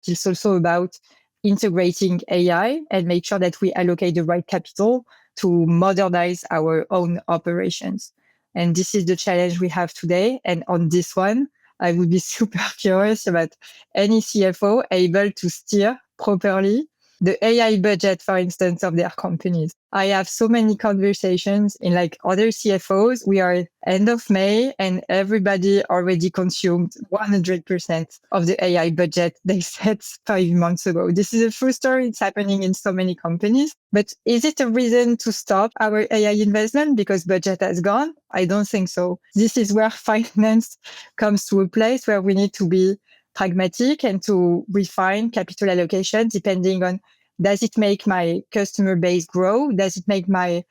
it's also about integrating AI and make sure that we allocate the right capital to modernize our own operations. And this is the challenge we have today. And on this one, I would be super curious about any CFO able to steer properly the AI budget, for instance, of their companies. I have so many conversations in like other CFOs. We are end of May and everybody already consumed 100% of the AI budget they set 5 months ago. This is a true story. It's happening in so many companies. But is it a reason to stop our AI investment because budget has gone? I don't think so. This is where finance comes to a place where we need to be pragmatic and to refine capital allocation depending on, does it make my customer base grow? Does it make my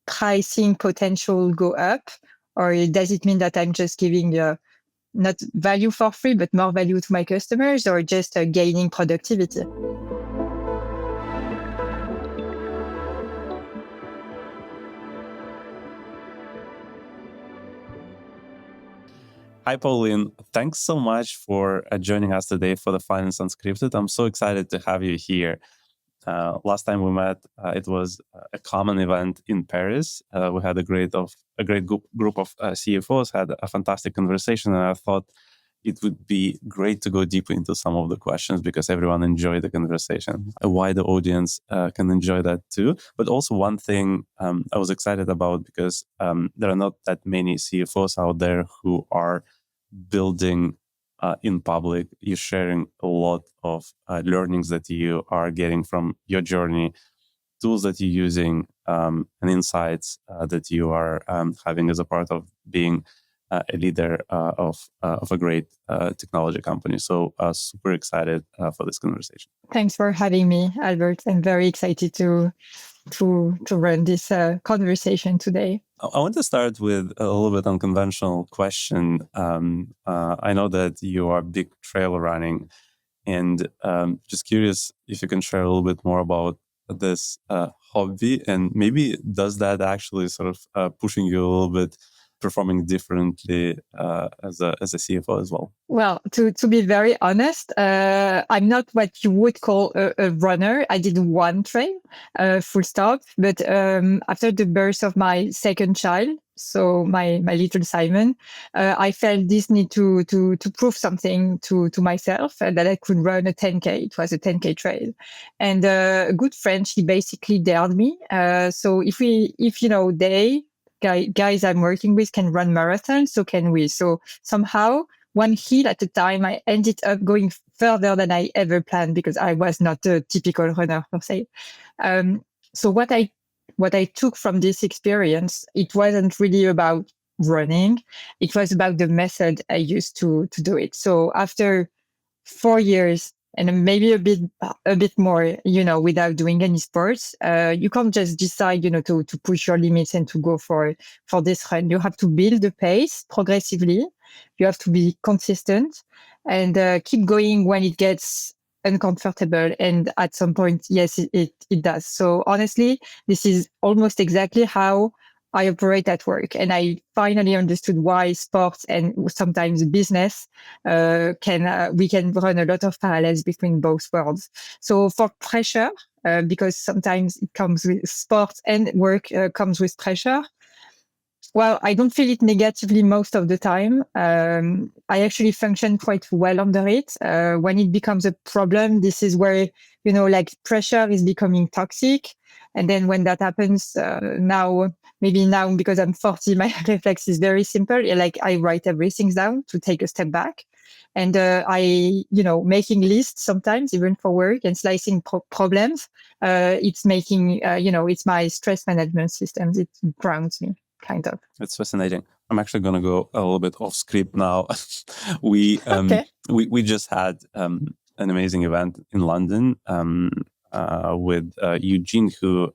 pricing potential go up? Or does it mean that I'm just giving not value for free, but more value to my customers, or just gaining productivity? Hi, Pauline. Thanks so much for joining us today for the Finance Unscripted. I'm so excited to have you here. Last time we met, it was a common event in Paris. We had a great group of CFOs, had a fantastic conversation, and I thought it would be great to go deeper into some of the questions because everyone enjoyed the conversation. A wider audience can enjoy that too. But also one thing I was excited about because there are not that many CFOs out there who are building in public. You're sharing a lot of learnings that you are getting from your journey, tools that you're using, and insights that you are having as a part of being a leader of a great technology company. So super excited for this conversation. Thanks for having me, Albert. I'm very excited to run this conversation today. I want to start with a little bit unconventional question. I know that you are big trail running, and just curious if you can share a little bit more about this hobby, and maybe does that actually sort of pushing you a little bit performing differently as a CFO as well? Well, to be very honest, I'm not what you would call a runner. I did one trail, full stop. But after the birth of my second child, so my little Simon, I felt this need to prove something to myself that I could run a 10K. It was a 10K trail, and a good friend, she basically dared me. So if they guys I'm working with can run marathons, so can we. So somehow, one hill at a time, I ended up going further than I ever planned because I was not a typical runner per se. So what I took from this experience, it wasn't really about running. It was about the method I used to do it. So after 4 years and maybe a bit more, without doing any sports, you can't just decide, to push your limits and to go for this run. You have to build the pace progressively. You have to be consistent and keep going when it gets uncomfortable. And at some point, yes, it does. So honestly, this is almost exactly how I operate at work. And I finally understood why sports and sometimes business we can run a lot of parallels between both worlds. So for pressure, because sometimes it comes with sports and work comes with pressure. Well, I don't feel it negatively most of the time. I actually function quite well under it. When it becomes a problem, this is where, pressure is becoming toxic. And then when that happens, now, because I'm 40, my reflex is very simple. I write everything down to take a step back. And making lists sometimes, even for work and slicing problems, it's making, it's my stress management system. It grounds me. Kind of. It's fascinating. I'm actually going to go a little bit off script now. we just had an amazing event in London with Eugene, who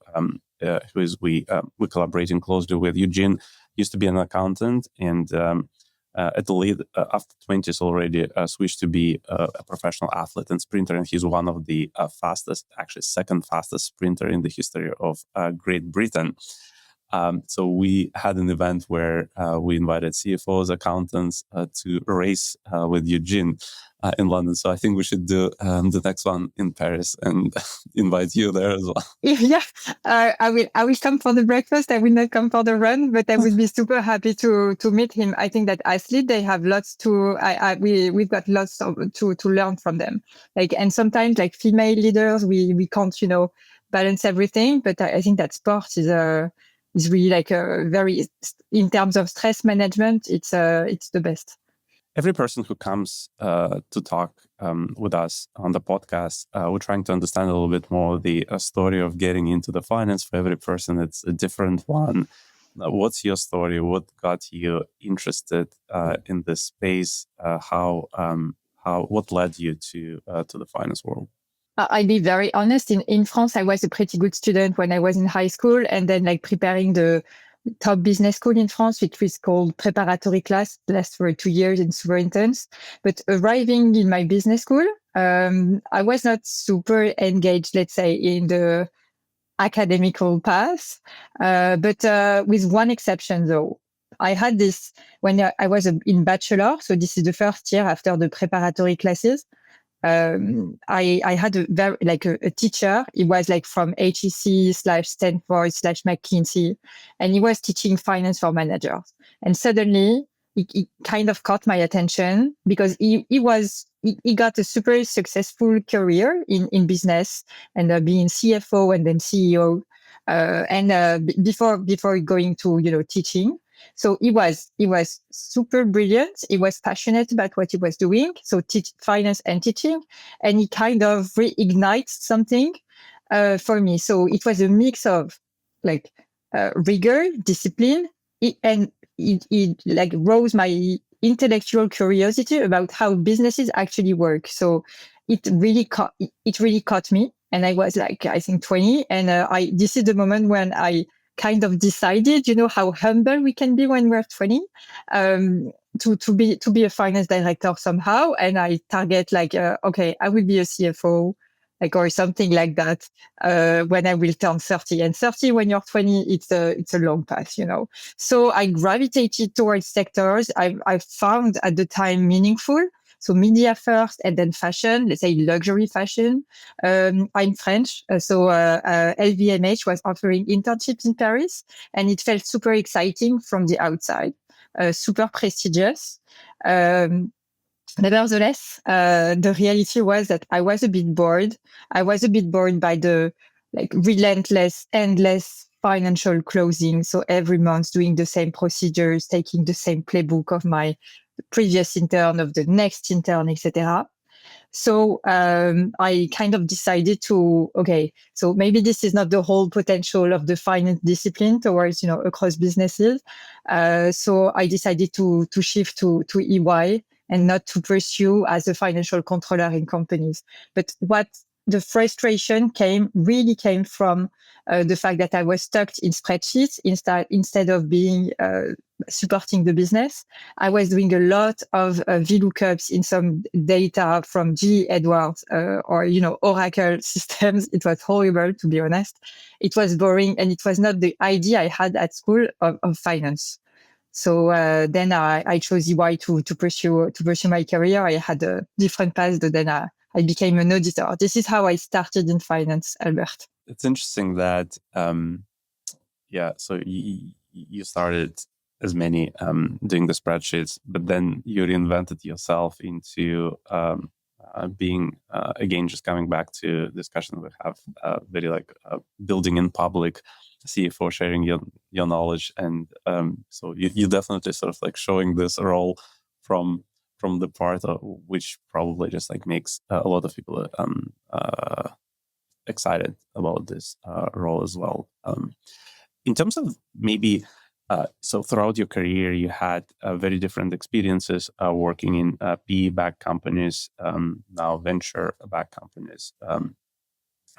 is we're collaborating closely with. Eugene used to be an accountant and at the lead after 20s already switched to be a professional athlete and sprinter, and he's one of the fastest, actually second fastest sprinter in the history of Great Britain. So we had an event where we invited CFOs, accountants to race with Eugene in London. So I think we should do the next one in Paris and invite you there as well. Yeah, I will come for the breakfast. I will not come for the run, but I would be super happy to meet him. I think that athlete, they have lots to. We've got lots to learn from them. Like, and sometimes like female leaders, we can't balance everything. But I think that sport is really like a very, in terms of stress management, it's the best. Every person who comes to talk with us on the podcast, we're trying to understand a little bit more the story of getting into the finance. For every person, it's a different one. What's your story? What got you interested in this space? What led you to the finance world? I'll be very honest. In France, I was a pretty good student when I was in high school, and then like preparing the top business school in France, which was called preparatory class, lasts for 2 years and super intense. But arriving in my business school, I was not super engaged, let's say, in the academical path. But with one exception though. I had this when I was in bachelor. So this is the first year after the preparatory classes. I had a teacher. He was like from HEC/Stanford/, McKinsey, and he was teaching finance for managers. And suddenly he kind of caught my attention because he got a super successful career in business and being CFO and then CEO. Before going to teaching. So he was super brilliant. He was passionate about what he was doing. So finance and teaching, and he kind of reignites something for me. So it was a mix of like rigor, discipline, and it like rose my intellectual curiosity about how businesses actually work. So it really caught me, and I was like I think 20, and this is the moment when I kind of decided, how humble we can be when we're 20, to be a finance director somehow. And I target like, okay, I will be a CFO, like, or something like that, when I will turn 30. And 30 when you're 20, it's a long path, So I gravitated towards sectors I found at the time meaningful. So media first and then fashion, let's say luxury fashion. I'm French, so LVMH was offering internships in Paris, and it felt super exciting from the outside, super prestigious. Nevertheless, the reality was that I was a bit bored. I was a bit bored by the relentless, endless financial closing. So every month doing the same procedures, taking the same playbook of my previous intern, of the next intern, etc. So I kind of decided okay, so maybe this is not the whole potential of the finance discipline towards, across businesses. So I decided to shift to EY and not to pursue as a financial controller in companies. But what the frustration really came from the fact that I was stuck in spreadsheets instead of being supporting the business. I was doing a lot of VLOOKUPs in some data from G. Edwards or Oracle systems. It was horrible, to be honest. It was boring, and it was not the idea I had at school of finance. So then I chose EY to pursue my career. I had a different path, but then I became an auditor. This is how I started in finance, Albert. It's interesting that, so you started as many doing the spreadsheets, but then you reinvented yourself into being, again, just coming back to discussion we have, very building in public, CFO sharing your knowledge. And so you definitely sort of showing this role from the part of which probably just makes a lot of people excited about this role as well. In terms of maybe, so throughout your career, you had very different experiences working in PE-backed companies, now venture-backed companies. I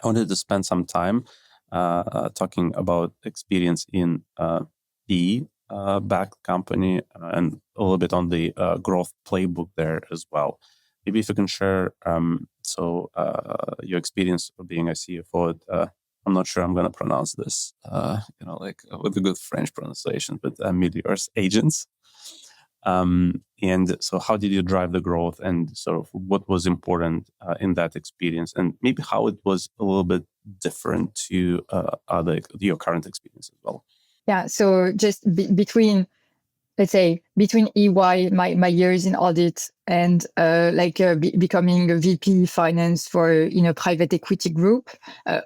wanted to spend some time talking about experience in PE-backed company and a little bit on the growth playbook there as well. Maybe if you can share your experience of being a CFO at I'm not sure I'm going to pronounce this, with a good French pronunciation, but Meteor's agents. And so how did you drive the growth, and sort of what was important in that experience, and maybe how it was a little bit different to your current experience as well? Yeah. So just between, let's say, between EY, my years in audit, and becoming a VP finance for a private equity group,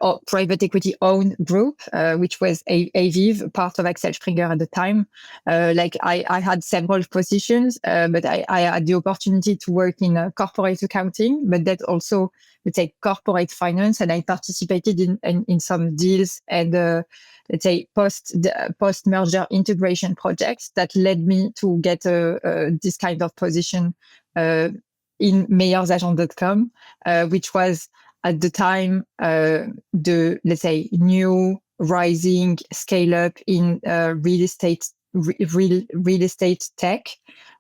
or private equity owned group, which was Aviv, part of Axel Springer at the time. I had several positions, but I had the opportunity to work in corporate accounting, but that also, let's say, corporate finance, and I participated in some deals and let's say post merger integration projects that led me to get this kind of position in meilleursagents.com, which was at the time the, let's say, new rising scale up in real estate tech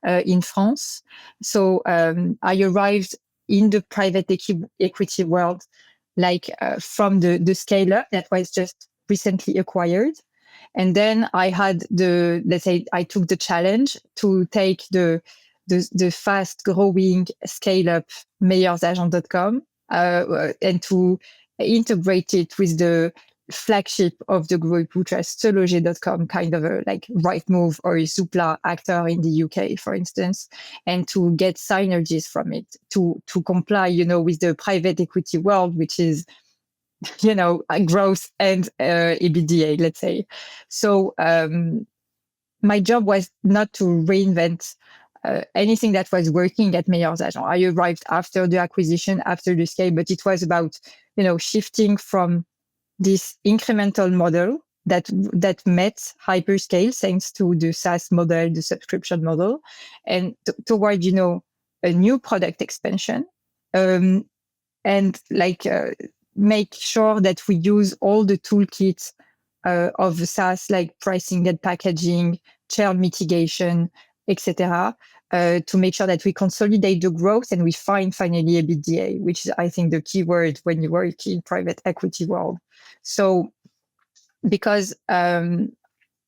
in France. So I arrived in the private equity world from the scale up that was just recently acquired. And then I had I took the challenge to take the fast growing scale up meilleursagents.com and to integrate it with the flagship of the group, which was seloger.com, kind of a Rightmove or a Zoopla actor in the UK, for instance, and to get synergies from it to comply, with the private equity world, which is growth and EBITDA, let's say. So my job was not to reinvent anything that was working at Meilleurs Agents. I arrived after the acquisition, after the scale, but it was about, shifting from this incremental model that met hyperscale thanks to the SaaS model, the subscription model, and toward, a new product expansion. And make sure that we use all the toolkits of SaaS, like pricing and packaging, churn mitigation, etc., to make sure that we consolidate the growth and we find finally EBITDA, which is, I think, the key word when you work in private equity world. So because I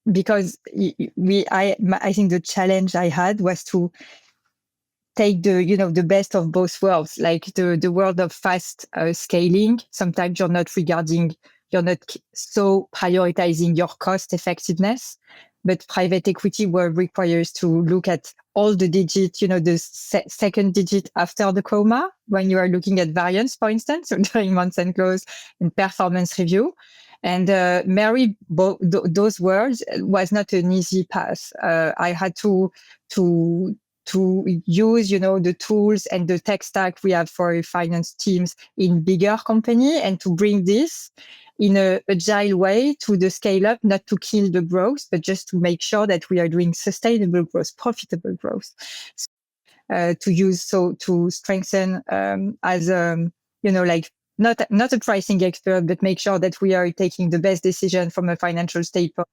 think the challenge I had was to take the best of both worlds, like the world of fast scaling. Sometimes you're not so prioritizing your cost effectiveness, but private equity requires to look at all the digits, the second digit after the comma when you are looking at variance, for instance, so during month end close and performance review. And marry those words was not an easy path. I had to use, the tools and the tech stack we have for finance teams in bigger company, and to bring this in a agile way to the scale up, not to kill the growth, but just to make sure that we are doing sustainable growth, profitable growth. To strengthen as not a pricing expert, but make sure that we are taking the best decision from a financial standpoint,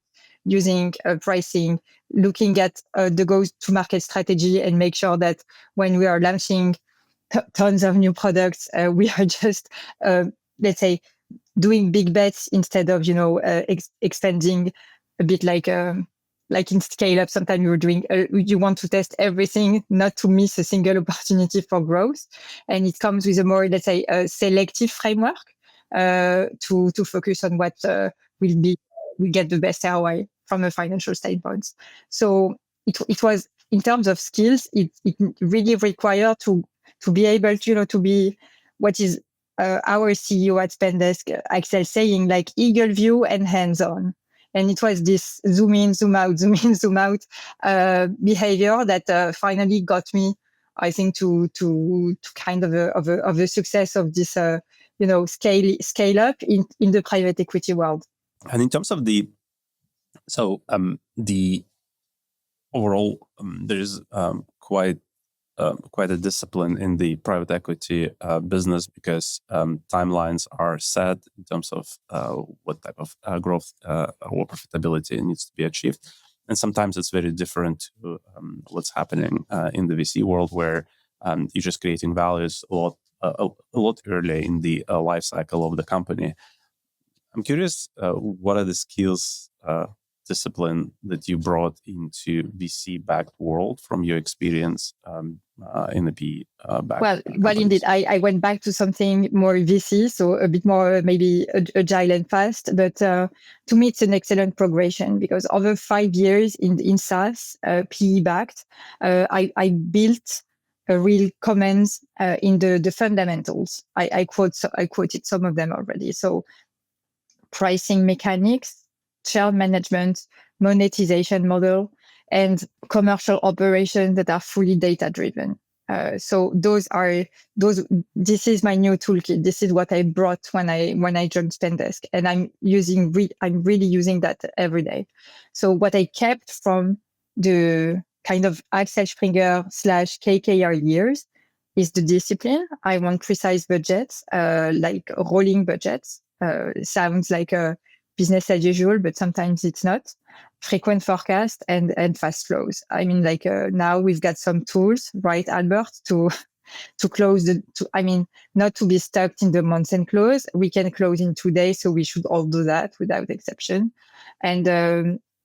using pricing, looking at the go-to-market strategy, and make sure that when we are launching tons of new products, we are just, let's say, doing big bets instead of, expanding a bit like in scale up. Sometimes you're doing, you want to test everything, not to miss a single opportunity for growth. And it comes with a more, let's say, a selective framework to focus on what will get the best ROI from a financial standpoint. So it was, in terms of skills, it really required to be able to be what is our CEO at Spendesk, Axel, saying, like, eagle view and hands-on. And it was this zoom in, zoom out, zoom in, zoom out behavior that finally got me, I think, to kind of a success of this, scale up in the private equity world. And in terms of the overall, there's quite a discipline in the private equity business, because timelines are set in terms of what type of growth or profitability needs to be achieved. And sometimes it's very different to what's happening in the VC world, where you're just creating values a lot earlier in the life cycle of the company. I'm curious, what are the skills, discipline that you brought into VC-backed world from your experience in the PE-backed Well, indeed, I went back to something more VC, so a bit more maybe agile and fast. But to me, it's an excellent progression because over 5 years in SaaS, PE-backed, I built a real commands in the fundamentals. I quoted some of them already. So pricing mechanics, churn management, monetization model, and commercial operations that are fully data driven. So this is my new toolkit. This is what I brought when I joined Spendesk, and I'm really using that every day. So what I kept from the kind of Axel Springer / KKR years is the discipline. I want precise budgets, like rolling budgets. Sounds like a business as usual, but sometimes it's not. Frequent forecast and fast flows. I mean, like now we've got some tools, right, Albert, to close not to be stuck in the months and close. We can close in 2 days, so we should all do that without exception. And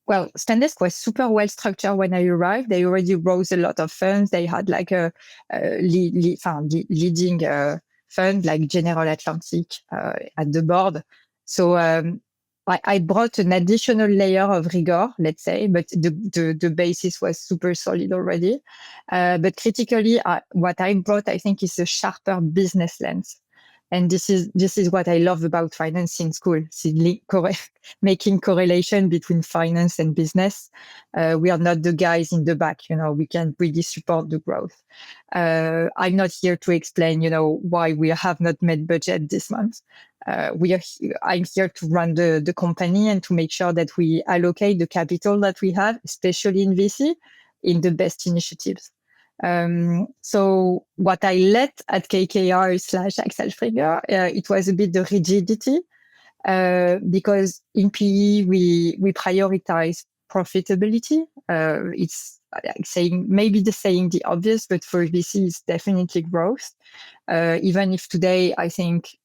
Spendesk was super well structured when I arrived. They already raised a lot of funds. They had like a leading fund like General Atlantic at the board. So I brought an additional layer of rigor, let's say, but the basis was super solid already. But critically, what I brought, I think, is a sharper business lens. And this is what I love about finance in school. Making correlation between finance and business. We are not the guys in the back, we can really support the growth. I'm not here to explain, why we have not met budget this month. I'm here to run the company and to make sure that we allocate the capital that we have, especially in VC, in the best initiatives. So what I let at KKR / Axel Springer, it was a bit the rigidity, because in PE we prioritize profitability. It's maybe saying the obvious, but for VC it's definitely growth. Even if today I think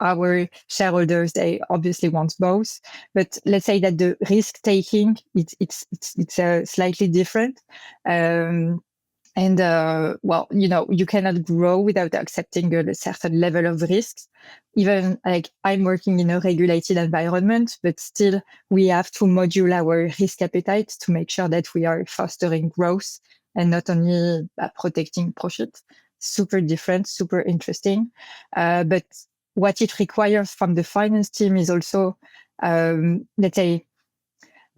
our shareholders, they obviously want both, but let's say that the risk taking it's slightly different. You cannot grow without accepting a certain level of risks. Even like I'm working in a regulated environment, but still we have to module our risk appetite to make sure that we are fostering growth and not only protecting profit. Super different, super interesting. But what it requires from the finance team is also, let's say,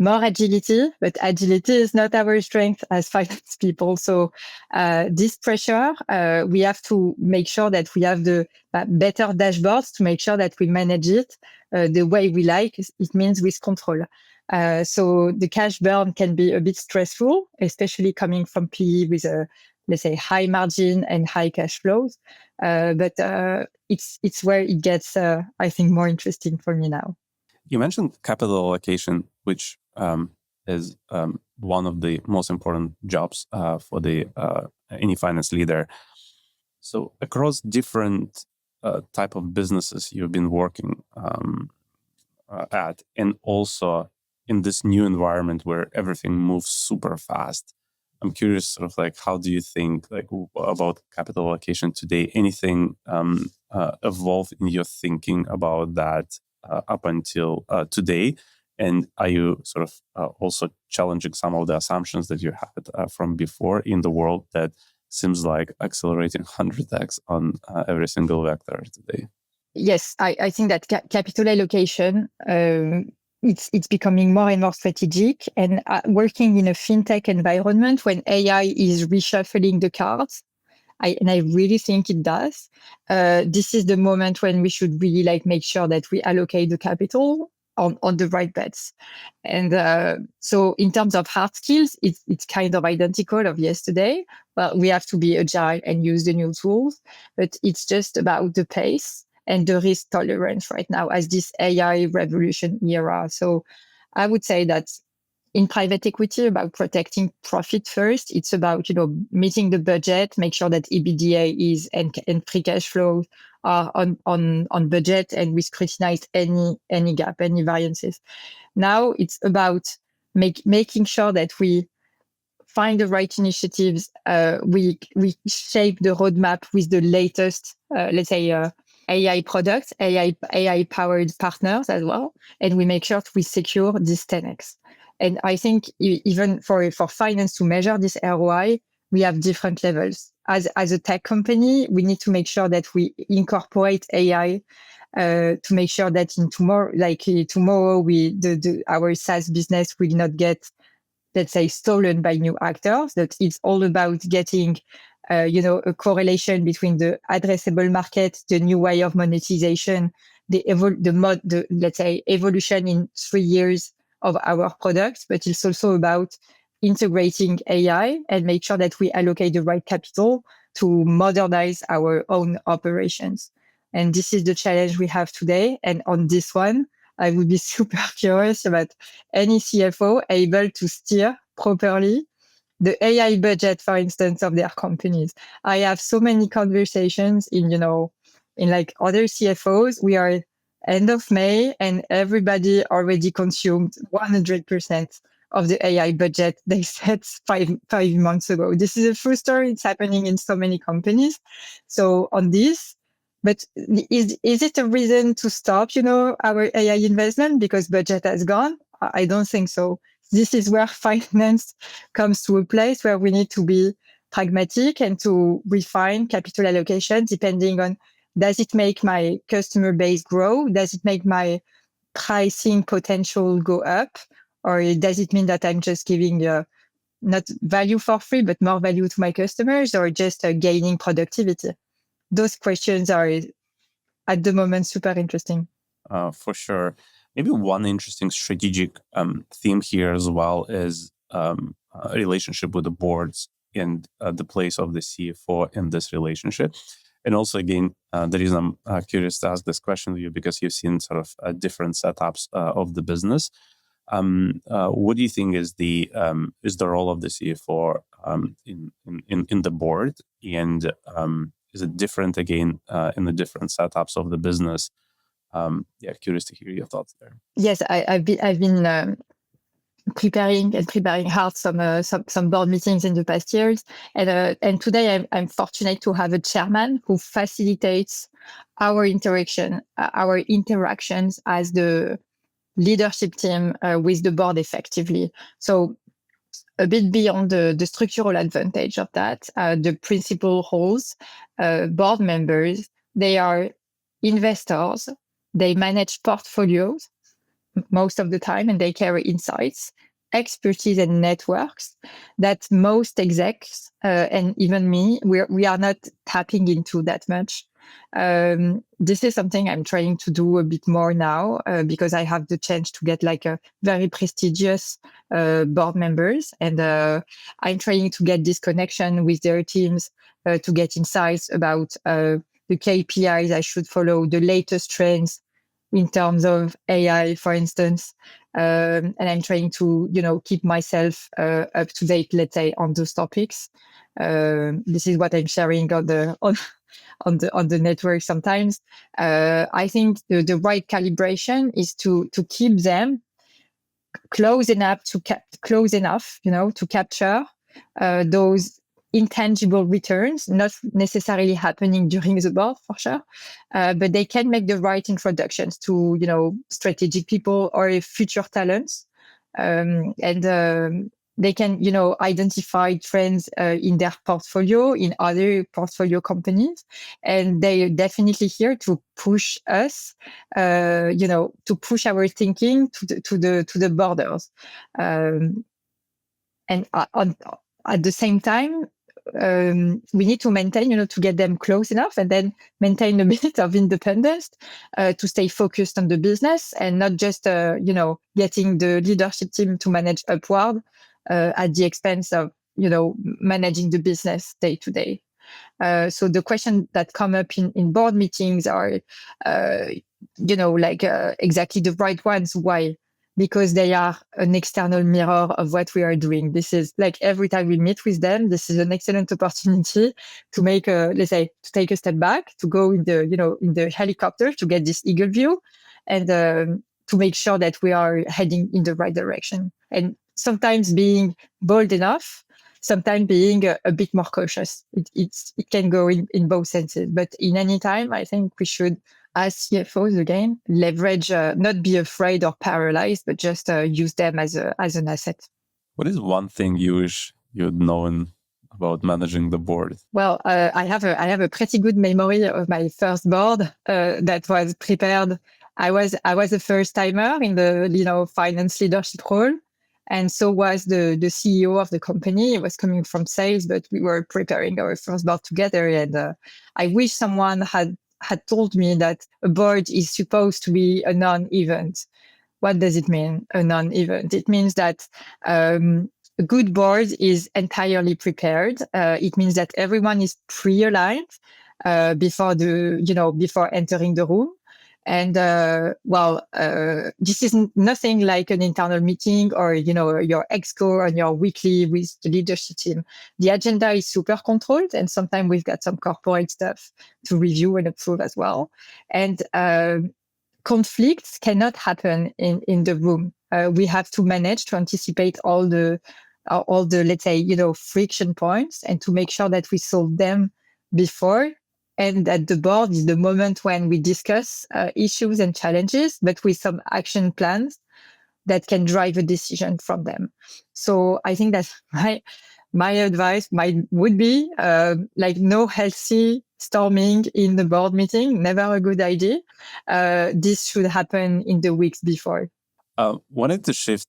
more agility, but agility is not our strength as finance people. So this pressure, we have to make sure that we have the better dashboards to make sure that we manage it the way we like. It means with control. So the cash burn can be a bit stressful, especially coming from PE with a, let's say, high margin and high cash flows. But it's where it gets, I think, more interesting for me now. You mentioned capital allocation, which is one of the most important jobs for any finance leader. So across different type of businesses you've been working at, and also in this new environment where everything moves super fast, I'm curious, sort of like, how do you think about capital allocation today? Anything evolved in your thinking about that up until today? And are you sort of also challenging some of the assumptions that you had from before in the world that seems like accelerating 100x on every single vector today? Yes, I think that capital allocation, it's becoming more and more strategic. And working in a fintech environment when AI is reshuffling the cards, I really think it does. This is the moment when we should really make sure that we allocate the capital on the right bets. And so in terms of hard skills, it's kind of identical of yesterday. Well, we have to be agile and use the new tools, but it's just about the pace and the risk tolerance right now as this AI revolution era. So I would say that in private equity, about protecting profit first, it's about, meeting the budget, make sure that EBITDA is and free cash flow are on budget, and we scrutinize any gap, any variances. Now it's about making sure that we find the right initiatives. We shape the roadmap with the latest, let's say, AI products, AI powered partners as well, and we make sure we secure this 10x. And I think even for finance to measure this ROI, we have different levels. As a tech company, we need to make sure that we incorporate AI to make sure that tomorrow, our SaaS business will not get, let's say, stolen by new actors. That it's all about getting, a correlation between the addressable market, the new way of monetization, let's say, evolution in 3 years of our products. But it's also about integrating AI and make sure that we allocate the right capital to modernize our own operations. And this is the challenge we have today. And on this one, I would be super curious about any CFO able to steer properly the AI budget, for instance, of their companies. I have so many conversations in like other CFOs. We are end of May and everybody already consumed 100% of the AI budget they set five months ago. This is a true story. It's happening in so many companies. So on this, but is it a reason to stop, our AI investment because budget has gone? I don't think so. This is where finance comes to a place where we need to be pragmatic and to refine capital allocation depending on, does it make my customer base grow? Does it make my pricing potential go up? Or does it mean that I'm just giving not value for free, but more value to my customers, or just gaining productivity? Those questions are at the moment super interesting. For sure. Maybe one interesting strategic theme here as well is a relationship with the boards and the place of the CFO in this relationship. And also, again, the reason I'm curious to ask this question to you, because you've seen sort of different setups of the business. What do you think is the role of the CFO in the board, and is it different again in the different setups of the business? Curious to hear your thoughts there. Yes, I've been preparing hard some board meetings in the past years, and today I'm fortunate to have a chairman who facilitates our interactions as the leadership team with the board effectively. So a bit beyond the structural advantage of that, the principal roles, board members, they are investors, they manage portfolios most of the time, and they carry insights, expertise, and networks that most execs and even me, we are not tapping into that much. This is something I'm trying to do a bit more now because I have the chance to get like a very prestigious board members, and I'm trying to get this connection with their teams to get insights about the KPIs I should follow, the latest trends in terms of AI, for instance. And I'm trying to, keep myself up to date, let's say, on those topics. This is what I'm sharing on the network sometimes. I think the right calibration is to keep them close enough to capture those intangible returns, not necessarily happening during the board for sure, but they can make the right introductions to, strategic people or future talents. And they can, identify trends in their portfolio, in other portfolio companies. And they're definitely here to push us, to push our thinking to the borders. And at the same time, we need to maintain, to get them close enough, and then maintain a bit of independence to stay focused on the business and not just, getting the leadership team to manage upward at the expense of, managing the business day to day. So the question that come up in board meetings are, exactly the right ones. Why? because they are an external mirror of what we are doing. This is like every time we meet with them, this is an excellent opportunity to make let's say, to take a step back, to go in the helicopter to get this eagle view, and to make sure that we are heading in the right direction. And sometimes being bold enough, sometimes being a bit more cautious. It can go in both senses. But in any time, I think we should, as CFOs, again, leverage, not be afraid or paralyzed, but just use them as an asset. What is one thing you wish you'd known about managing the board? Well, I have a pretty good memory of my first board that was prepared. I was a first timer in the finance leadership role, and so was the CEO of the company. It was coming from sales, but we were preparing our first board together. And I wish someone had told me that a board is supposed to be a non-event. What does it mean, a non-event? It means that a good board is entirely prepared. It means that everyone is pre-aligned before entering the room. And this is nothing like an internal meeting or your exco on your weekly with the leadership team. The agenda is super controlled, and sometimes we've got some corporate stuff to review and approve as well. And conflicts cannot happen in the room. We have to manage to anticipate all the let's say friction points, and to make sure that we solve them before, and that the board is the moment when we discuss issues and challenges, but with some action plans that can drive a decision from them. So I think that my advice would be no healthy storming in the board meeting, never a good idea. This should happen in the weeks before. Wanted to shift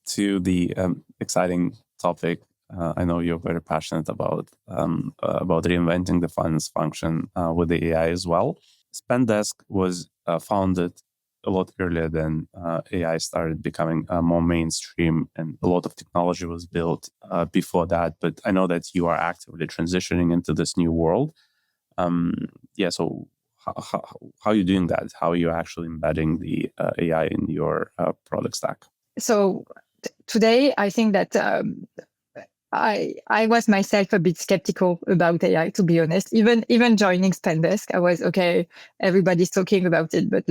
to the exciting topic. I know you're very passionate about reinventing the finance function with the AI as well. Spendesk was founded a lot earlier than AI started becoming more mainstream, and a lot of technology was built before that. But I know that you are actively transitioning into this new world. So how are you doing that? How are you actually embedding the AI in your product stack? So today, I think that I was myself a bit skeptical about AI, to be honest. Even joining Spendesk, I was okay. Everybody's talking about it, but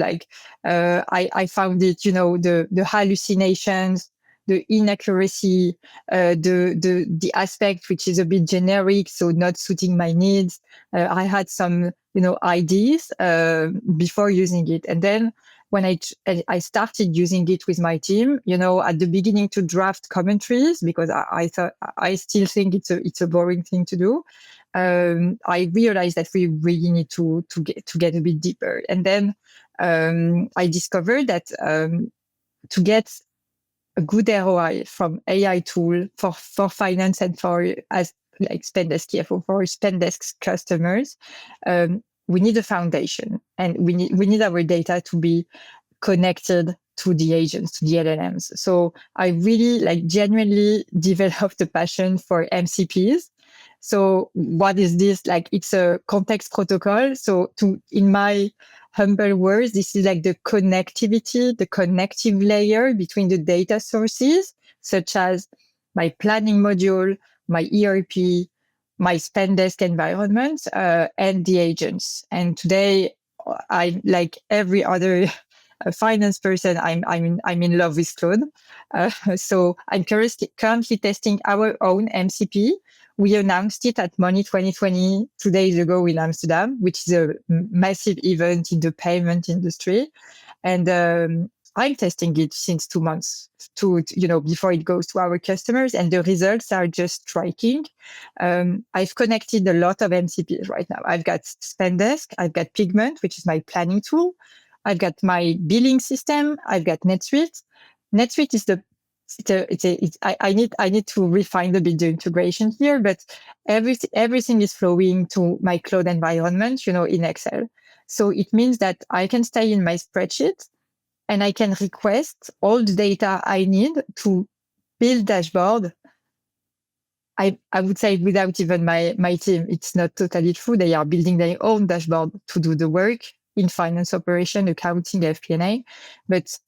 I found it, the hallucinations, the inaccuracy, the aspect which is a bit generic, so not suiting my needs. I had some ideas before using it, and then when I started using it with my team, at the beginning to draft commentaries, because I still think it's a boring thing to do. I realized that we really need to get a bit deeper. And then I discovered that to get a good ROI from AI tool for finance and for as like Spendesk CFO for Spendesk customers, we need a foundation, and we need our data to be connected to the agents, to the LLMs. So I really genuinely developed a passion for MCPs. So what is this? It's a context protocol. So in my humble words, this is the connectivity, the connective layer between the data sources, such as my planning module, my ERP, my Spendesk environment, and the agents. And today, I like every other finance person, I'm in love with Claude. So I'm currently testing our own MCP. We announced it at Money 2020 2 days ago in Amsterdam, which is a massive event in the payment industry. And I'm testing it since 2 months before it goes to our customers, and the results are just striking. I've connected a lot of MCPs right now. I've got Spendesk, I've got Pigment, which is my planning tool. I've got my billing system. I've got NetSuite. NetSuite is I need to refine a bit the integration here, but everything is flowing to my Claude environment, in Excel. So it means that I can stay in my spreadsheet, and I can request all the data I need to build dashboard. I would say without even my team. It's not totally true. They are building their own dashboard to do the work in finance operation, accounting, FP&A. But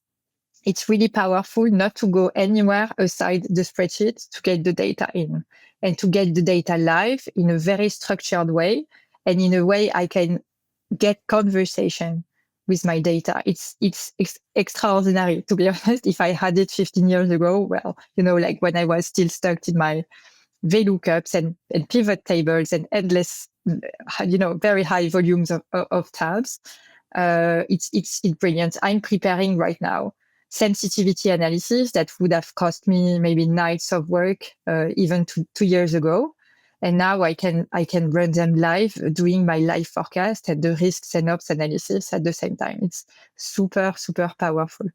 it's really powerful not to go anywhere aside the spreadsheet to get the data in and to get the data live in a very structured way and in a way I can get conversation with my data. It's extraordinary, to be honest. If I had it 15 years ago, well, like when I was still stuck in my VLOOKUPs and pivot tables and endless, very high volumes of tabs, it's brilliant. I'm preparing right now sensitivity analysis that would have cost me maybe nights of work, even 2 years ago. And now I can run them live, doing my live forecast and the risks and ops analysis at the same time. It's super, super powerful.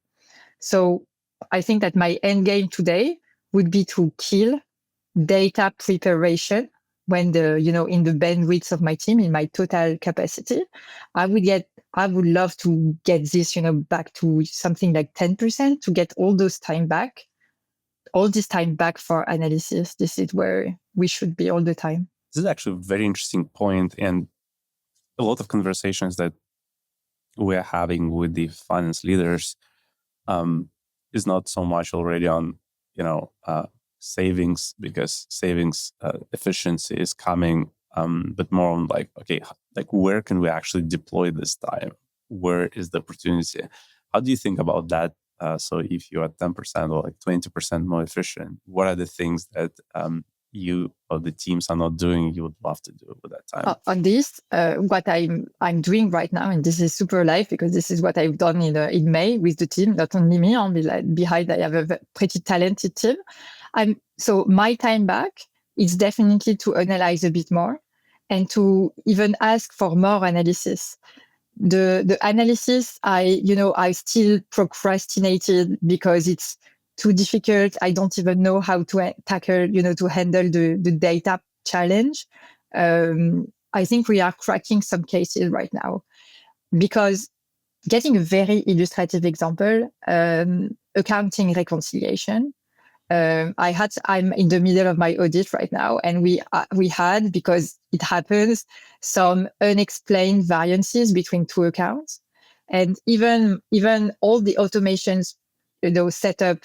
So I think that my end game today would be to kill data preparation when in the bandwidth of my team, in my total capacity. I would love to get this, back to something like 10% to get all this time back for analysis. This is where we should be all the time. This is actually a very interesting point, and a lot of conversations that we're having with the finance leaders is not so much already on, savings, because savings efficiency is coming, but more on like where can we actually deploy this time? Where is the opportunity? How do you think about that? So if you're at 10% or like 20% more efficient, what are the things that you or the teams are not doing you would love to do with that time? On this, what I'm doing right now, and this is super live because this is what I've done in May with the team, not only me, behind I have a pretty talented team. So my time back is definitely to analyze a bit more and to even ask for more analysis. The analysis, I still procrastinated because it's too difficult. I don't even know how to tackle, to handle the data challenge. I think we are cracking some cases right now because getting a very illustrative example, accounting reconciliation. I'm in the middle of my audit right now, and we had, because it happens, some unexplained variances between two accounts, and even all the automations, set up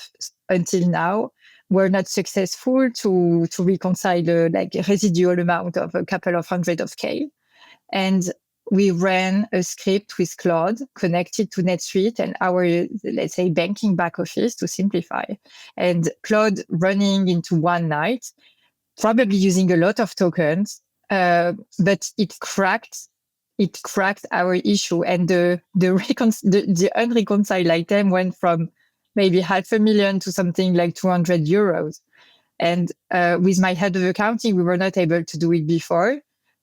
until now were not successful to reconcile the residual amount of a couple of hundred of K. And we ran a script with Claude connected to NetSuite and our, let's say, banking back office to simplify. And Claude running into one night, probably using a lot of tokens, but it cracked our issue. And the unreconciled item went from maybe 500,000 to something like 200 euros. And with my head of accounting, we were not able to do it before.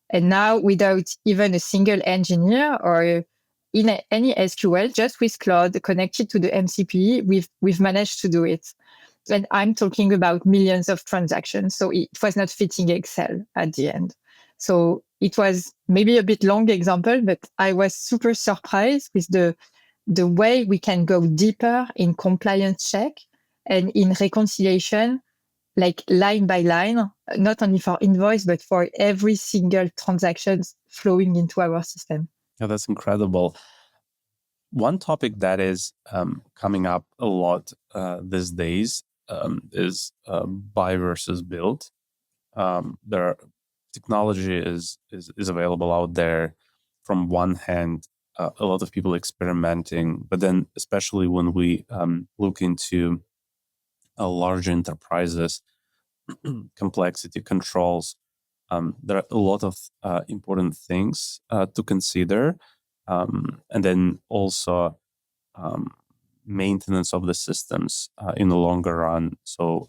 And now, without even a single engineer or in any SQL, just with Claude connected to the MCP, we've managed to do it. And I'm talking about millions of transactions. So it was not fitting Excel at the end. So it was maybe a bit long example, but I was super surprised with the way we can go deeper in compliance check and in reconciliation, like line by line, not only for invoice, but for every single transaction flowing into our system. Yeah, that's incredible. One topic that is coming up a lot these days is buy versus build. Technology is available out there. From one hand, a lot of people experimenting, but then especially when we look into large enterprises, complexity controls, there are a lot of important things to consider, and then also maintenance of the systems in the longer run. So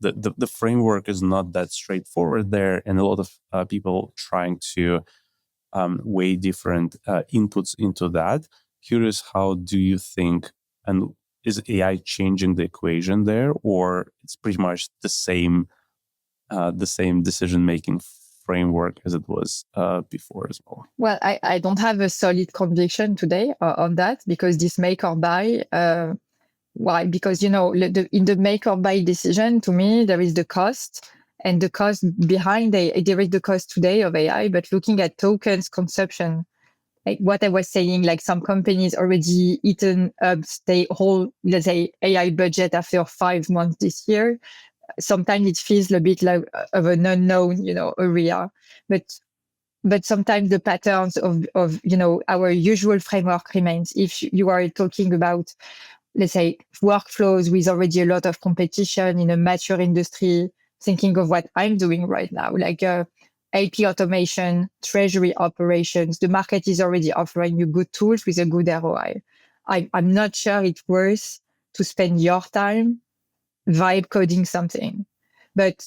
the framework is not that straightforward there, and a lot of people trying to weigh different inputs into that. Curious, how do you think, and is AI changing the equation there, or it's pretty much the same decision-making framework as it was before as well? Well, I don't have a solid conviction today on that, because this make or buy, why? Because, in the make or buy decision, to me, there is the cost, and the cost behind there is the cost today of AI, but looking at tokens consumption like what I was saying, like some companies already eaten up their whole, let's say, AI budget after 5 months this year. Sometimes it feels a bit like of an unknown, area, but sometimes the patterns of our usual framework remains. If you are talking about, let's say, workflows with already a lot of competition in a mature industry, thinking of what I'm doing right now, like AP automation, treasury operations, the market is already offering you good tools with a good ROI. I'm not sure it's worth to spend your time vibe coding something. But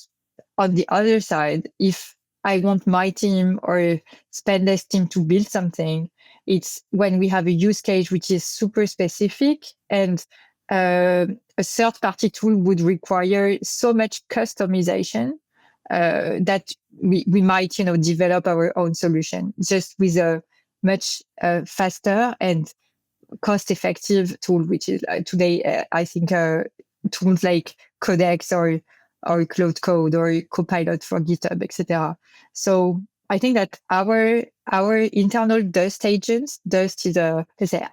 on the other side, if I want my team or Spendesk team to build something, it's when we have a use case which is super specific, and a third party tool would require so much customization that we might, develop our own solution just with a much faster and cost-effective tool, which is today, I think, tools like Codex or Claude Code or Copilot for GitHub, etc. So I think that our internal Dust agents, Dust is a, let's say,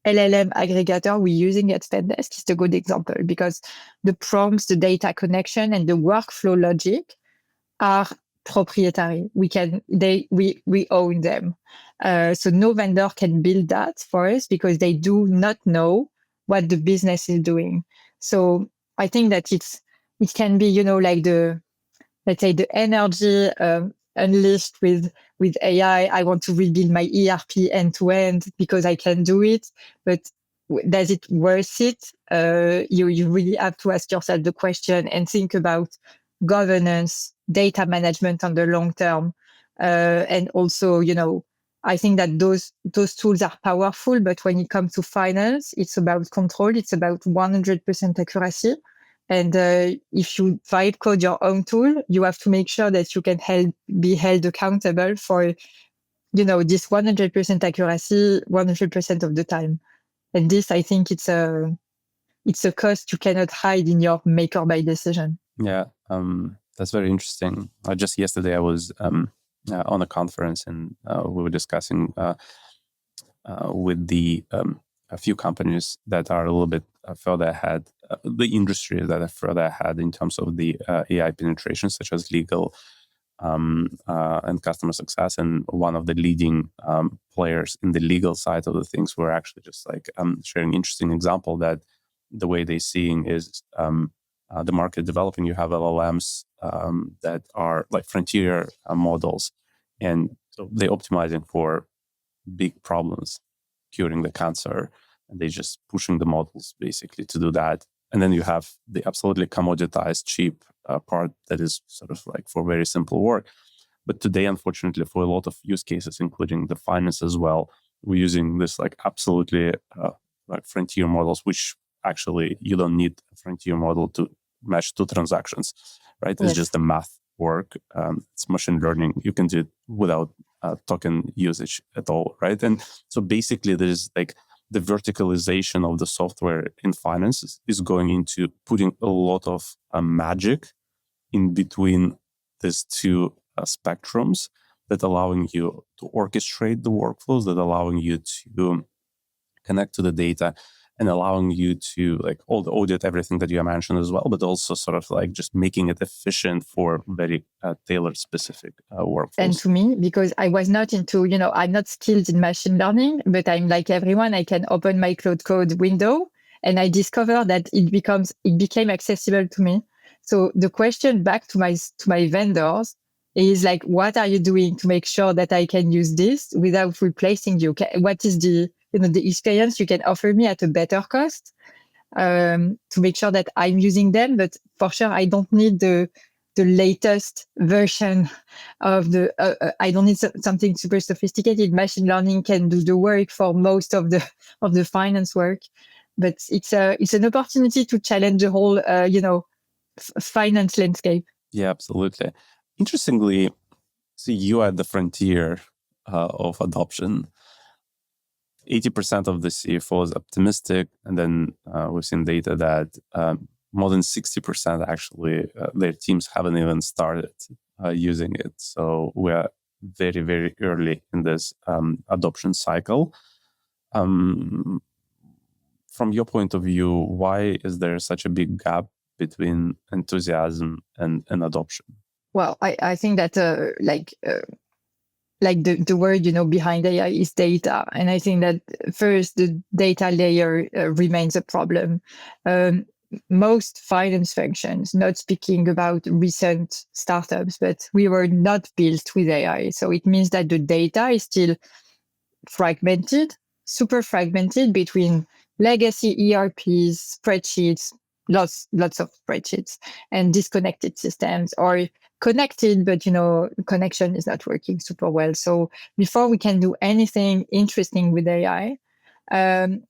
LLM aggregator we're using at Spendesk is a good example, because the prompts, the data connection, and the workflow logic are proprietary. We own them. So no vendor can build that for us because they do not know what the business is doing. So I think that it can be, like let's say the energy unleashed with AI. I want to rebuild my ERP end to end because I can do it, but does it worth it? You really have to ask yourself the question and think about governance, data management on the long term, and also, I think that those tools are powerful, but when it comes to finance, it's about control. It's about 100% accuracy. And if you vibe code your own tool, you have to make sure that you can be held accountable for, this 100% accuracy 100% of the time. And this, I think, it's a cost you cannot hide in your make or buy decision. Yeah, that's very interesting. Just yesterday, I was on a conference, and we were discussing with a few companies that are a little bit further ahead, the industries that are further ahead in terms of the AI penetration, such as legal and customer success. And one of the leading players in the legal side of the things were actually just like sharing an interesting example that the way they're seeing is the market developing. You have LLMs that are like frontier models, and so they're optimizing for big problems, curing the cancer, and they're just pushing the models basically to do that. And then you have the absolutely commoditized, cheap part that is sort of like for very simple work. But today, unfortunately, for a lot of use cases, including the finance as well, we're using this like absolutely like frontier models, which actually you don't need a frontier model to match two transactions, right? It's just the math work. It's machine learning. You can do it without token usage at all, right? And so basically, there's like the verticalization of the software in finance is going into putting a lot of magic in between these two spectrums that allowing you to orchestrate the workflows, that allowing you to connect to the data, and allowing you to like all the audit everything that you mentioned as well, but also sort of like just making it efficient for very tailored specific workflows. And to me, because I was not into, I'm not skilled in machine learning, but I'm like everyone, I can open my Claude Code window and I discover that it became accessible to me. So the question back to my vendors is like, what are you doing to make sure that I can use this without replacing you? What is the experience you can offer me at a better cost to make sure that I'm using them? But for sure, I don't need the latest version of I don't need something super sophisticated. Machine learning can do the work for most of the finance work, but it's an opportunity to challenge the whole, finance landscape. Yeah, absolutely. Interestingly, see, you are at the frontier of adoption. 80% of the CFOs optimistic, and then we've seen data that more than 60% actually their teams haven't even started using it. So we're very, very early in this adoption cycle. From your point of view, why is there such a big gap between enthusiasm and adoption? Well, I think that like the word behind AI is data, and I think that first the data layer remains a problem. Most finance functions, not speaking about recent startups, but we were not built with AI, so it means that the data is still fragmented, super fragmented between legacy ERPs, spreadsheets, lots of spreadsheets, and disconnected systems, or connected, but connection is not working super well. So before we can do anything interesting with AI,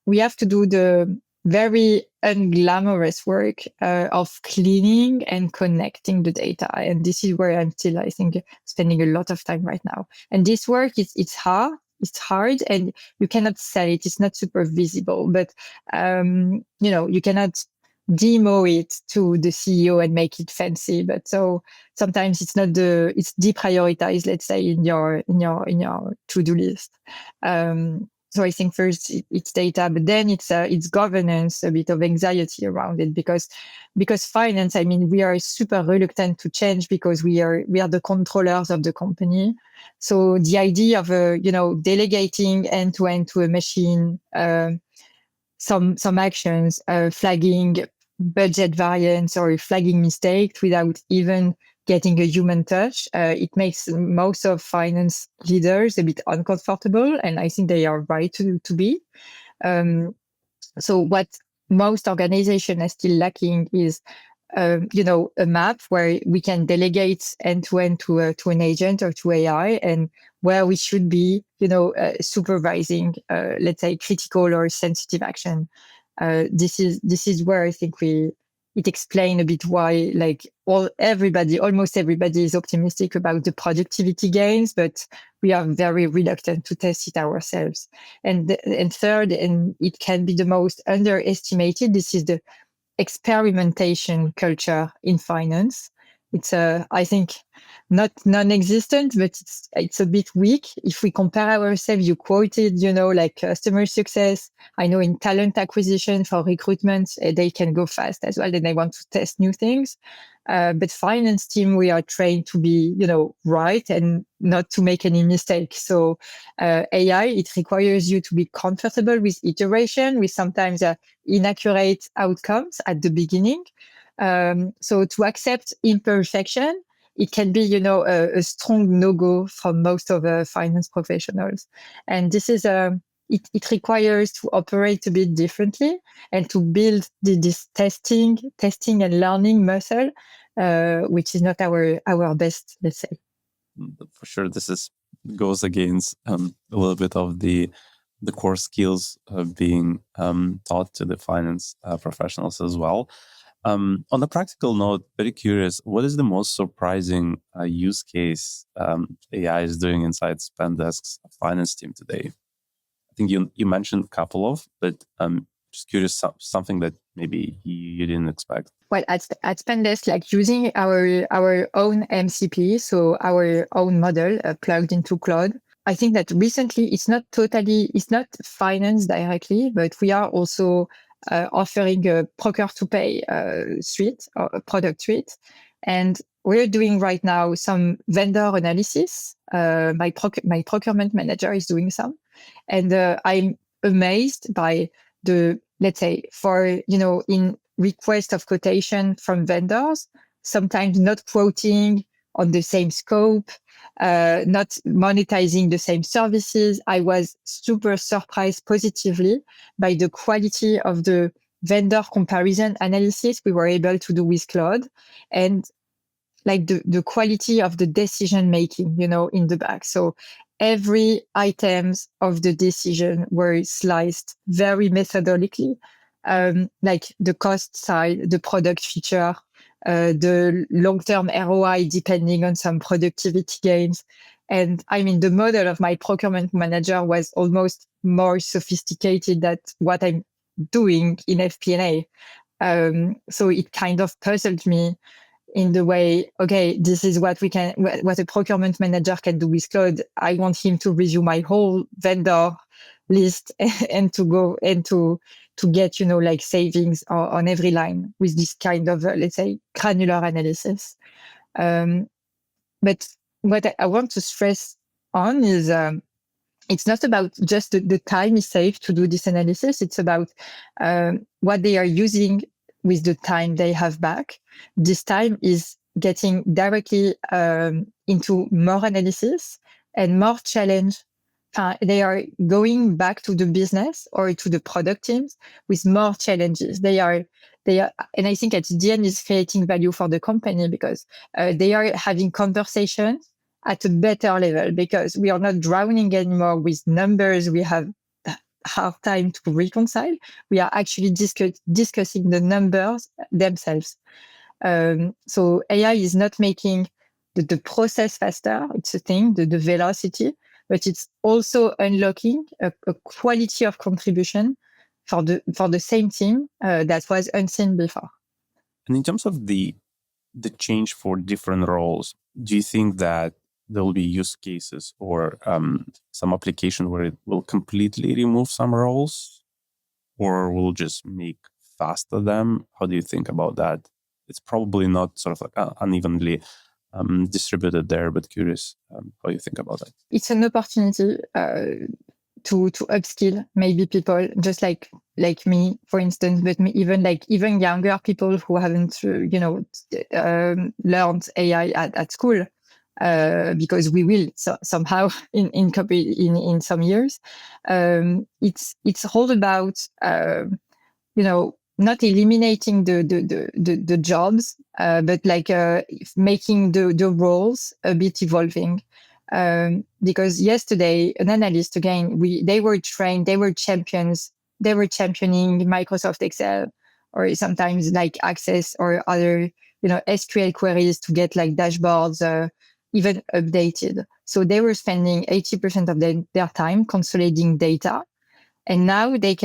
we have to do the very unglamorous work of cleaning and connecting the data. And this is where I'm still, I think, spending a lot of time right now. And this work, it's hard. It's hard, and you cannot sell it. It's not super visible, but you cannot demo it to the CEO and make it fancy. But so sometimes it's deprioritized, let's say, in your to-do list. So I think first it's data, but then it's governance, a bit of anxiety around it, because finance, I mean, we are super reluctant to change because we are the controllers of the company. So the idea of delegating end to end to a machine, some actions, flagging budget variance or flagging mistakes without even getting a human touch, it makes most of finance leaders a bit uncomfortable, and I think they are right to be. So what most organizations are still lacking is, a map where we can delegate end to end to an agent or to AI, and where we should be, supervising, let's say, critical or sensitive action. This is where I think it explains a bit why, like, almost everybody is optimistic about the productivity gains, but we are very reluctant to test it ourselves. And third, and it can be the most underestimated, this is the experimentation culture in finance. It's I think not non-existent, but it's a bit weak. If we compare ourselves, you quoted, like customer success. I know in talent acquisition for recruitment, they can go fast as well, and they want to test new things. But finance team, we are trained to be, right and not to make any mistakes. So AI, it requires you to be comfortable with iteration, with sometimes inaccurate outcomes at the beginning. So to accept imperfection, it can be, a strong no-go from most of the finance professionals. And this is it requires to operate a bit differently and to build this testing and learning muscle, which is not our best, let's say. For sure, this goes against a little bit of the core skills being taught to the finance professionals as well. On a practical note, very curious, what is the most surprising use case AI is doing inside Spendesk's finance team today? I think you mentioned a couple of, but just curious, something that maybe you didn't expect. Well, at Spendesk, like using our own MCP, so our own model plugged into Claude. I think that recently it's not finance directly, but we are also offering a procure to pay suite or a product suite. And we're doing right now some vendor analysis. My procurement manager is doing some. And I'm amazed by let's say, for, in request of quotation from vendors, sometimes not quoting on the same scope, not monetizing the same services. I was super surprised positively by the quality of the vendor comparison analysis we were able to do with Claude, and like the quality of the decision making, in the back. So every items of the decision were sliced very methodically, like the cost side, the product feature, the long-term ROI depending on some productivity gains. And I mean, the model of my procurement manager was almost more sophisticated than what I'm doing in FP&A. So it kind of puzzled me. in the way, okay, this is what a procurement manager can do with Claude. I want him to review my whole vendor list and to go and to get, like savings on every line with this kind of, let's say, granular analysis. But what I want to stress on is it's not about just the time is saved to do this analysis. It's about what they are using with the time they have back. This time is getting directly into more analysis and more challenge. They are going back to the business or to the product teams with more challenges. They are, and I think at the end is creating value for the company because they are having conversations at a better level because we are not drowning anymore with numbers we have hard time to reconcile. We are actually discussing the numbers themselves. So AI is not making the process faster. It's a thing, the velocity, but it's also unlocking a quality of contribution for the same team that was unseen before. And in terms of the change for different roles, do you think that there will be use cases or some application where it will completely remove some roles or will just make faster them? How do you think about that? It's probably not sort of like unevenly distributed there, but curious how you think about that. It's an opportunity to upskill maybe people just like me, for instance, but even younger people who haven't learned AI at school, because we will somehow in some years. It's all about not eliminating the jobs, but making the roles a bit evolving. Because yesterday, an analyst, again, they were trained, they were champions, they were championing Microsoft Excel or sometimes like Access or other, SQL queries to get like dashboards, even updated. So they were spending 80% of their time consolidating data. And now they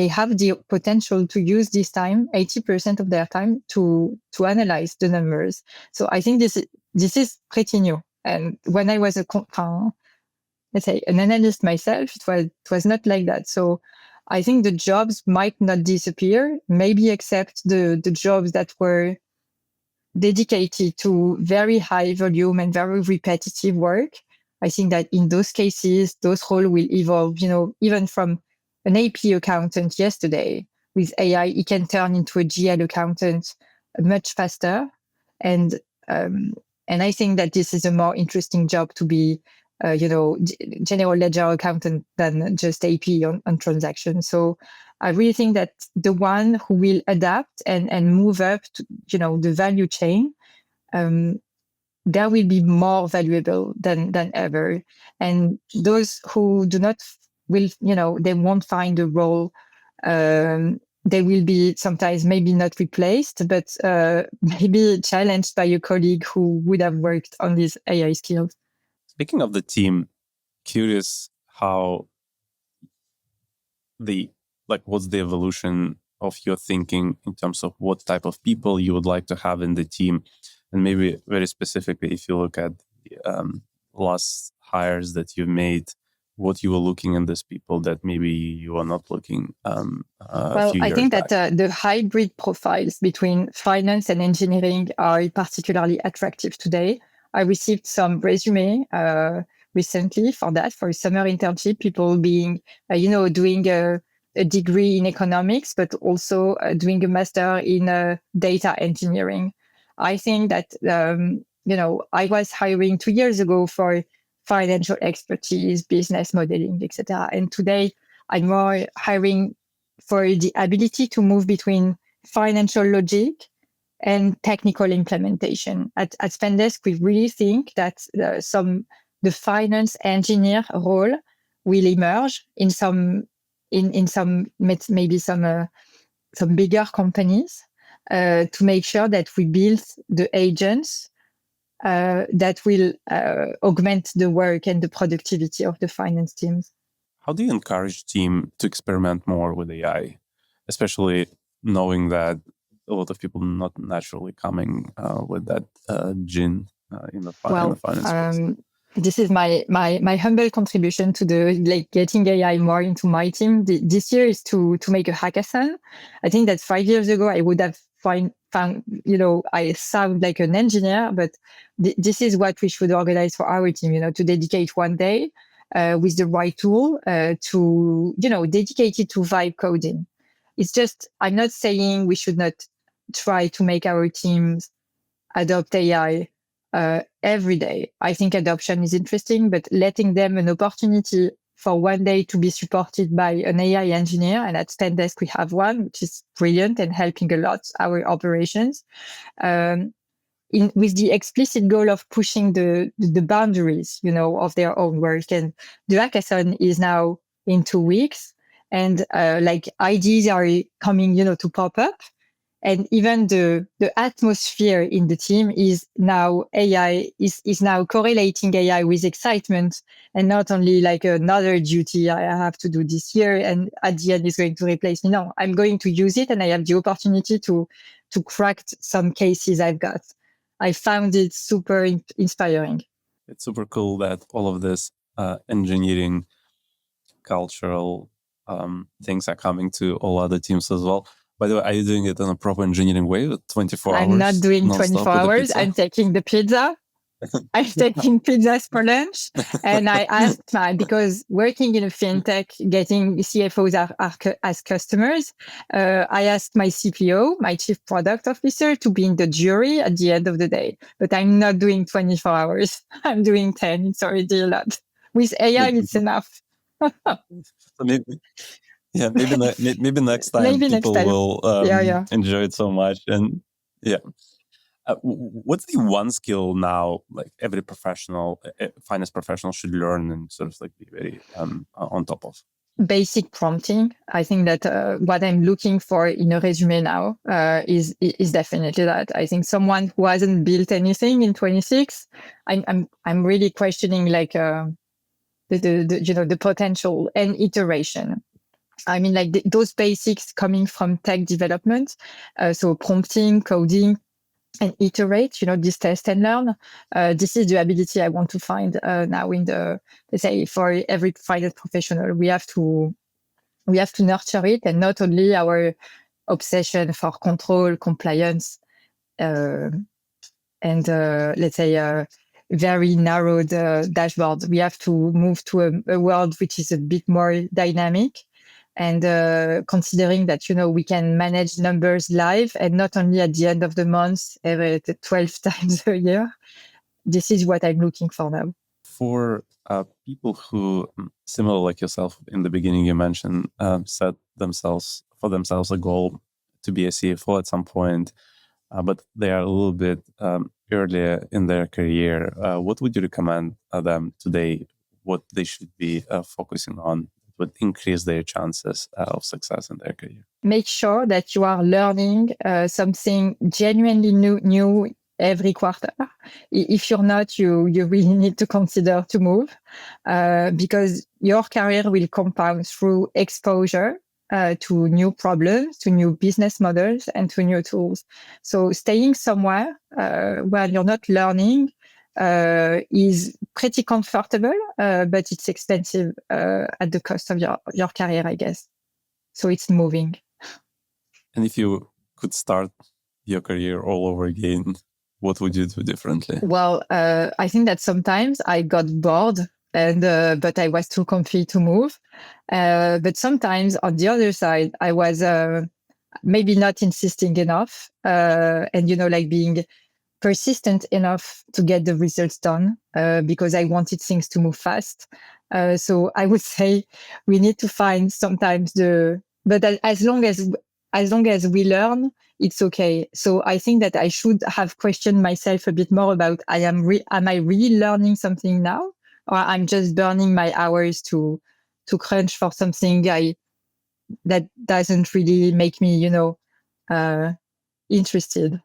have the potential to use this time, 80% of their time to analyze the numbers. So I think this is pretty new. And when I was let's say an analyst myself, it was not like that. So I think the jobs might not disappear, maybe except the jobs that were dedicated to very high volume and very repetitive work. I think that in those cases, those roles will evolve, even from an AP accountant yesterday with AI, it can turn into a GL accountant much faster. And I think that this is a more interesting job to be, general ledger accountant than just AP on transactions. So I really think that the one who will adapt and move up to, the value chain, that will be more valuable than ever. And those who do not they won't find a role. They will be sometimes maybe not replaced, but maybe challenged by a colleague who would have worked on these AI skills. Speaking of the team, curious how what's the evolution of your thinking in terms of what type of people you would like to have in the team? And maybe very specifically, if you look at the last hires that you've made, what you were looking in these people that maybe you are not looking well, I think that the hybrid profiles between finance and engineering are particularly attractive today. I received some resume recently for a summer internship, people being, doing a degree in economics, but also doing a master in data engineering. I think that, I was hiring 2 years ago for financial expertise, business modeling, etc. And today I'm more hiring for the ability to move between financial logic and technical implementation. At Spendesk, we really think that the finance engineer role will emerge in some bigger companies to make sure that we build the agents that will augment the work and the productivity of the finance teams. How do you encourage team to experiment more with AI, especially knowing that a lot of people not naturally coming with that gene in the finance space. This is my humble contribution to the getting AI more into my team. This year is to make a hackathon. I think that 5 years ago I would have found I sound like an engineer, but this is what we should organize for our team. To dedicate one day with the right tool to dedicate it to vibe coding. It's just, I'm not saying we should not try to make our teams adopt AI every day. I think adoption is interesting, but letting them an opportunity for one day to be supported by an AI engineer, and at Spendesk we have one, which is brilliant and helping a lot our operations, with the explicit goal of pushing the boundaries, of their own work. And the hackathon is now in 2 weeks, and ideas are coming, to pop up. And even the atmosphere in the team is now AI is now correlating AI with excitement, and not only like another duty I have to do this year and at the end is going to replace me. No, I'm going to use it, and I have the opportunity to crack some cases I've got. I found it super inspiring. It's super cool that all of this engineering cultural things are coming to all other teams as well. By the way, are you doing it in a proper engineering way with 24 hours? I'm not doing 24 hours. I'm taking the pizza. I'm taking pizzas for lunch. And I asked because working in a fintech, getting CFOs as customers, I asked my CPO, my chief product officer, to be in the jury at the end of the day. But I'm not doing 24 hours. I'm doing 10. It's already a lot. With AI, it's enough. So maybe next time people will enjoy it so much. And what's the one skill now, like every professional, finance professional should learn and sort of like be very on top of? Basic prompting. I think that what I'm looking for in a resume now is definitely that. I think someone who hasn't built anything in 26, I'm really questioning like the potential and iteration. I mean, like those basics coming from tech development. So prompting, coding, and iterate, this test and learn. This is the ability I want to find now in let's say, for every finance professional. We have to nurture it, and not only our obsession for control, compliance, and let's say very narrowed dashboard. We have to move to a world which is a bit more dynamic. And considering that, we can manage numbers live and not only at the end of the month, every 12 times a year. This is what I'm looking for now. For people who, similar like yourself, in the beginning you mentioned, set for themselves a goal to be a CFO at some point, but they are a little bit earlier in their career, what would you recommend them today, what they should be focusing on would increase their chances of success in their career? Make sure that you are learning something genuinely new every quarter. If you're not, you really need to consider to move because your career will compound through exposure to new problems, to new business models, and to new tools. So staying somewhere where you're not learning is pretty comfortable, but it's expensive at the cost of your career, I guess. So it's moving. And if you could start your career all over again, what would you do differently? Well, I think that sometimes I got bored, and but I was too comfy to move. But sometimes on the other side, I was maybe not insisting enough, and like being persistent enough to get the results done because I wanted things to move fast. So I would say we need to find sometimes but as long as we learn, it's okay. So I think that I should have questioned myself a bit more about am I really learning something now, or I'm just burning my hours to crunch for something that doesn't really make me, interested.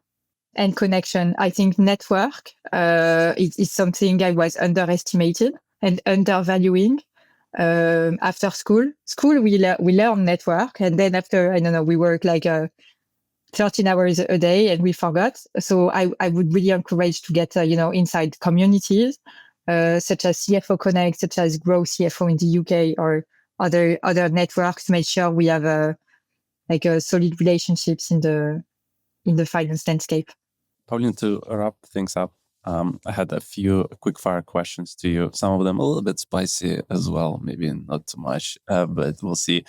And connection. I think network is something I was underestimated and undervaluing. After school we learn network, and then after, I don't know, we work like 13 hours a day and we forgot. So I would really encourage to get, inside communities, such as CFO Connect, such as Grow CFO in the UK, or other networks to make sure we have a solid relationships in the finance landscape. Pauline, to wrap things up, I had a few quick fire questions to you. Some of them a little bit spicy as well, maybe not too much, but we'll see.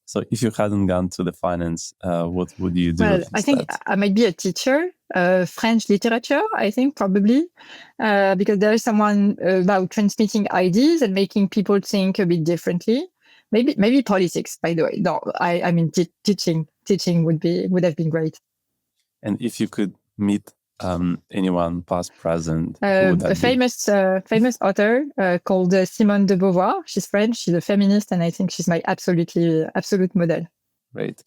So if you hadn't gone to the finance, what would you do? Well, I think I might be a teacher, French literature, I think probably, because there is someone about transmitting ideas and making people think a bit differently. Maybe politics, by the way. No, I mean, teaching would have been great. And if you could meet anyone, past, present, who would that a famous author called Simone de Beauvoir. She's French. She's a feminist, and I think she's my absolute model. Great.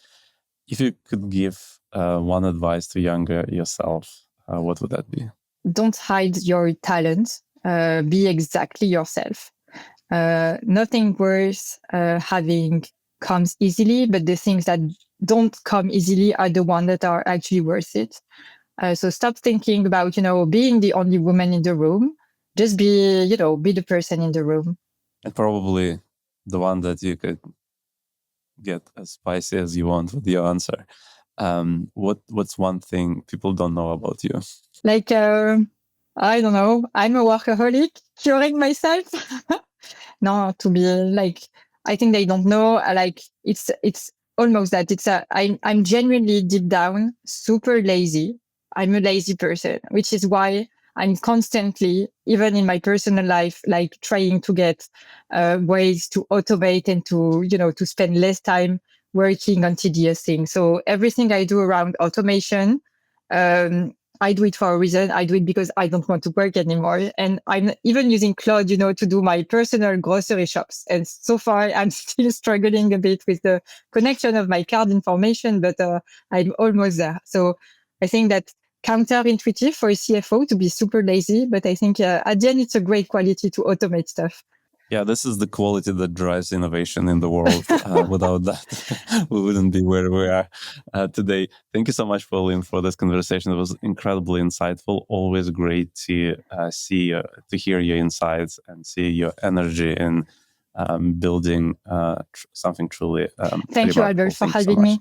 If you could give one advice to younger yourself, what would that be? Don't hide your talent. Be exactly yourself. Nothing worth having comes easily, but the things that don't come easily are the ones that are actually worth it. So stop thinking about, being the only woman in the room. Just be the person in the room. And probably the one that you could get as spicy as you want with your answer. What's one thing people don't know about you? I don't know. I'm a workaholic, curing myself. No, to be I think they don't know. It's almost that. I'm genuinely deep down super lazy. I'm a lazy person, which is why I'm constantly, even in my personal life, trying to get ways to automate and to spend less time working on tedious things. So everything I do around automation, I do it for a reason. I do it because I don't want to work anymore. And I'm even using Claude, to do my personal grocery shops. And so far, I'm still struggling a bit with the connection of my card information, but I'm almost there. So I think that counterintuitive for a CFO to be super lazy, but I think at the end, it's a great quality to automate stuff. Yeah, this is the quality that drives innovation in the world. Without that, we wouldn't be where we are today. Thank you so much, Pauline, for this conversation. It was incredibly insightful. Always great to to hear your insights and see your energy in building something truly Thank you, Albert, for having me.